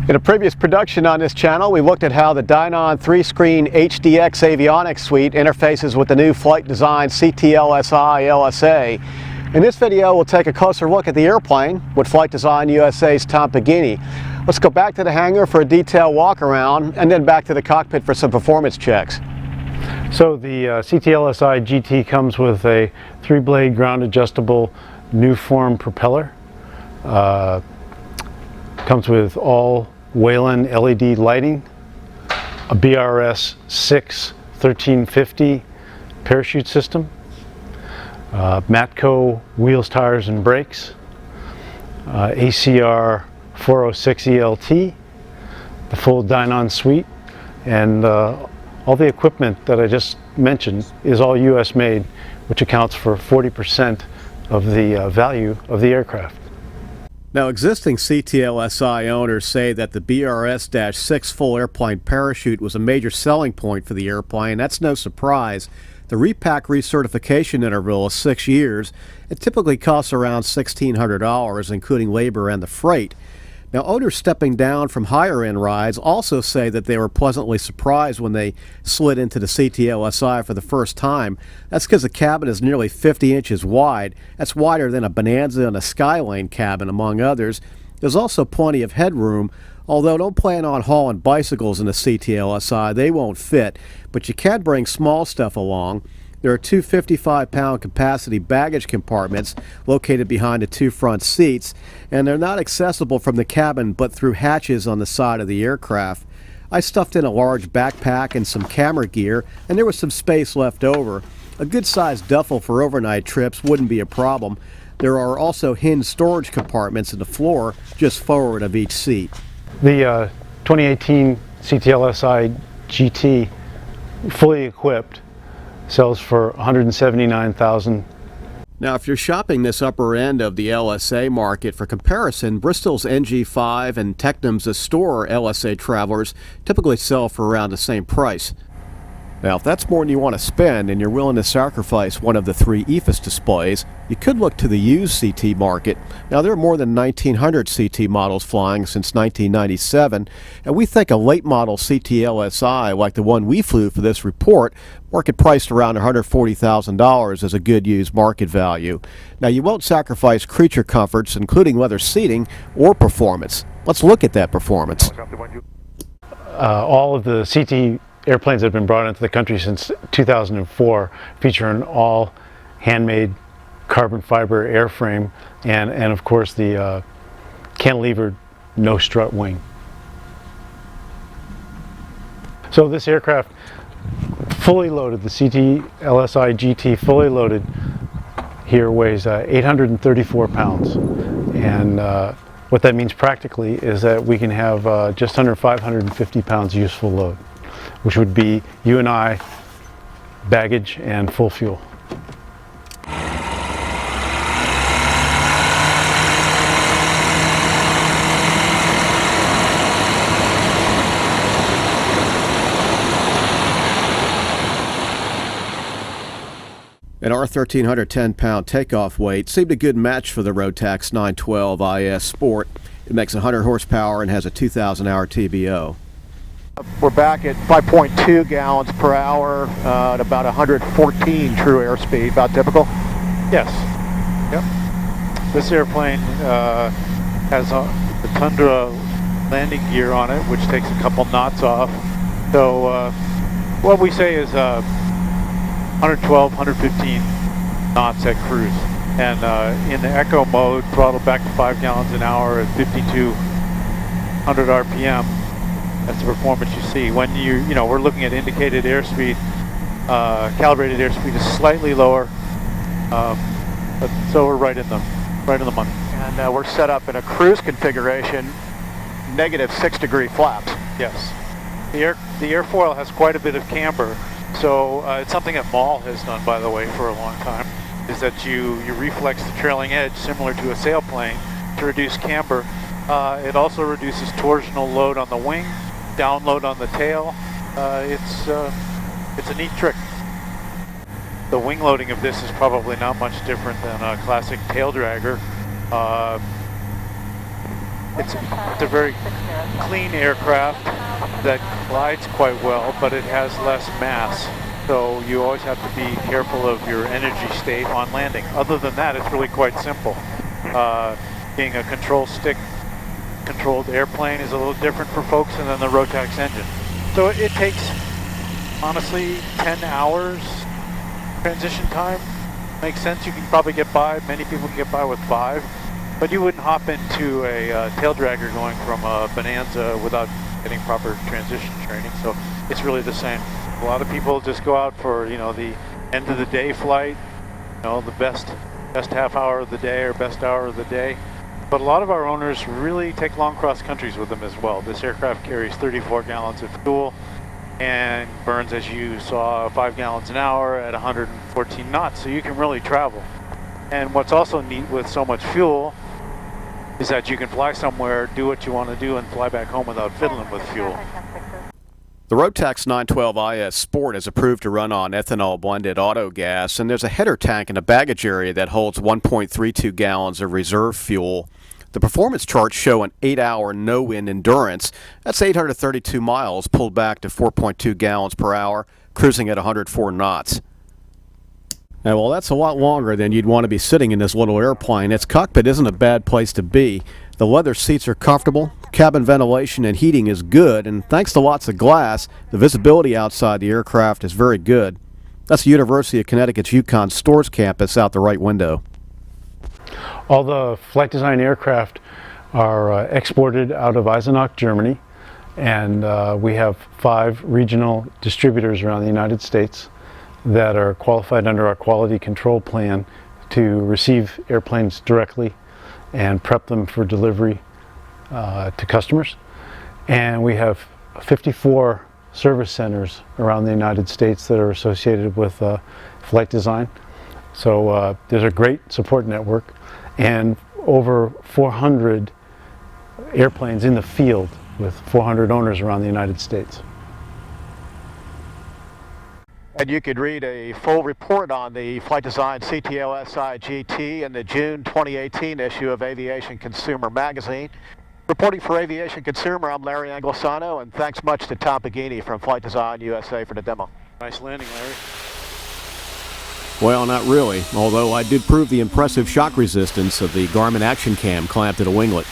In a previous production on this channel, we looked at how the Dynon 3-screen HDX avionics suite interfaces with the new Flight Design CTLSi LSA. In this video, we'll take a closer look at the airplane with Flight Design USA's Tom Pagini. Let's go back to the hangar for a detailed walk around and then back to the cockpit for some performance checks. So the CTLSi GT comes with a 3-blade ground adjustable new form propeller. Comes with all Whalen LED lighting, a BRS 6 1350 parachute system, Matco wheels, tires, and brakes, ACR 406 ELT, the full Dynon suite, and all the equipment that I just mentioned is all US made, which accounts for 40% of the value of the aircraft. Now, existing CTLSi owners say that the BRS-6 full airplane parachute was a major selling point for the airplane. That's no surprise. The repack recertification interval is 6 years. It typically costs around $1,600, including labor and the freight. Now, owners stepping down from higher-end rides also say that they were pleasantly surprised when they slid into the CTLSi for the first time. That's because the cabin is nearly 50 inches wide. That's wider than a Bonanza and a Skylane cabin, among others. There's also plenty of headroom, although don't plan on hauling bicycles in the CTLSi. They won't fit, but you can bring small stuff along. There are two 55-pound capacity baggage compartments located behind the two front seats, and they're not accessible from the cabin but through hatches on the side of the aircraft. I stuffed in a large backpack and some camera gear, and there was some space left over. A good-sized duffel for overnight trips wouldn't be a problem. There are also hinged storage compartments in the floor just forward of each seat. The 2018 CTLSi GT, fully equipped, sells for $179,000. Now, if you're shopping this upper end of the LSA market, for comparison, Bristol's NG5 and Tecnam's Astor LSA Travelers typically sell for around the same price. Now, if that's more than you want to spend and you're willing to sacrifice one of the 3 EFIS displays, you could look to the used CT market. Now, there are more than 1,900 CT models flying since 1997, and we think a late model CTLSi, like the one we flew for this report, market priced around $140,000 is a good used market value. Now, you won't sacrifice creature comforts, including leather seating, or performance. Let's look at that performance. All of the CT airplanes that have been brought into the country since 2004 feature an all handmade carbon fiber airframe and of course the cantilevered no strut wing. So this aircraft, fully loaded, the CTLSi GT fully loaded here, weighs 834 pounds, and what that means practically is that we can have just under 550 pounds useful load, which would be you and I, baggage, and full fuel. And our 1,310-pound takeoff weight seemed a good match for the Rotax 912 IS Sport. It makes 100 horsepower and has a 2,000-hour TBO. We're back at 5.2 gallons per hour at about 114 true airspeed, about typical? Yes. Yep. This airplane has the Tundra landing gear on it, which takes a couple knots off. So what we say is 112, 115 knots at cruise. And in the echo mode, throttle back to 5 gallons an hour at 5,200 RPM. That's the performance you see. When we're looking at indicated airspeed, calibrated airspeed is slightly lower, but so we're right in the money. And we're set up in a cruise configuration, -6-degree flaps. Yes. The airfoil has quite a bit of camber, so it's something that Maul has done, by the way, for a long time, is that you reflex the trailing edge similar to a sailplane to reduce camber. It also reduces torsional load on the wing, download on the tail. It's a neat trick. The wing loading of this is probably not much different than a classic tail dragger. It's a very clean aircraft that glides quite well, but it has less mass. So you always have to be careful of your energy state on landing. Other than that, it's really quite simple. Being a control stick controlled airplane is a little different for folks, and then the Rotax engine. So it takes, honestly, 10 hours transition time. Makes sense. You can probably get by. Many people can get by with 5. But you wouldn't hop into a tail dragger going from a Bonanza without getting proper transition training. So it's really the same. A lot of people just go out for, you know, the end of the day flight, you know, the best half hour of the day or best hour of the day. But a lot of our owners really take long cross countries with them as well. This aircraft carries 34 gallons of fuel and burns, as you saw, 5 gallons an hour at 114 knots. So you can really travel. And what's also neat with so much fuel is that you can fly somewhere, do what you want to do, and fly back home without fiddling with fuel. The Rotax 912IS Sport is approved to run on ethanol blended auto gas, and there's a header tank in the baggage area that holds 1.32 gallons of reserve fuel. The performance charts show an 8-hour no-wind endurance. That's 832 miles pulled back to 4.2 gallons per hour, cruising at 104 knots. Now, well, that's a lot longer than you'd want to be sitting in this little airplane. Its cockpit isn't a bad place to be. The leather seats are comfortable, cabin ventilation and heating is good, and thanks to lots of glass, the visibility outside the aircraft is very good. That's the University of Connecticut's Yukon Stores campus out the right window. All the Flight Design aircraft are exported out of Eisenach, Germany, and we have 5 regional distributors around the United States that are qualified under our quality control plan to receive airplanes directly and prep them for delivery to customers. And we have 54 service centers around the United States that are associated with Flight Design. So there's a great support network and over 400 airplanes in the field with 400 owners around the United States. And you could read a full report on the Flight Design CTLSi GT in the June 2018 issue of Aviation Consumer magazine. Reporting for Aviation Consumer, I'm Larry Anglisano, and thanks much to Tom Pagini from Flight Design USA for the demo. Nice landing, Larry. Well, not really, although I did prove the impressive shock resistance of the Garmin Action Cam clamped to the winglet.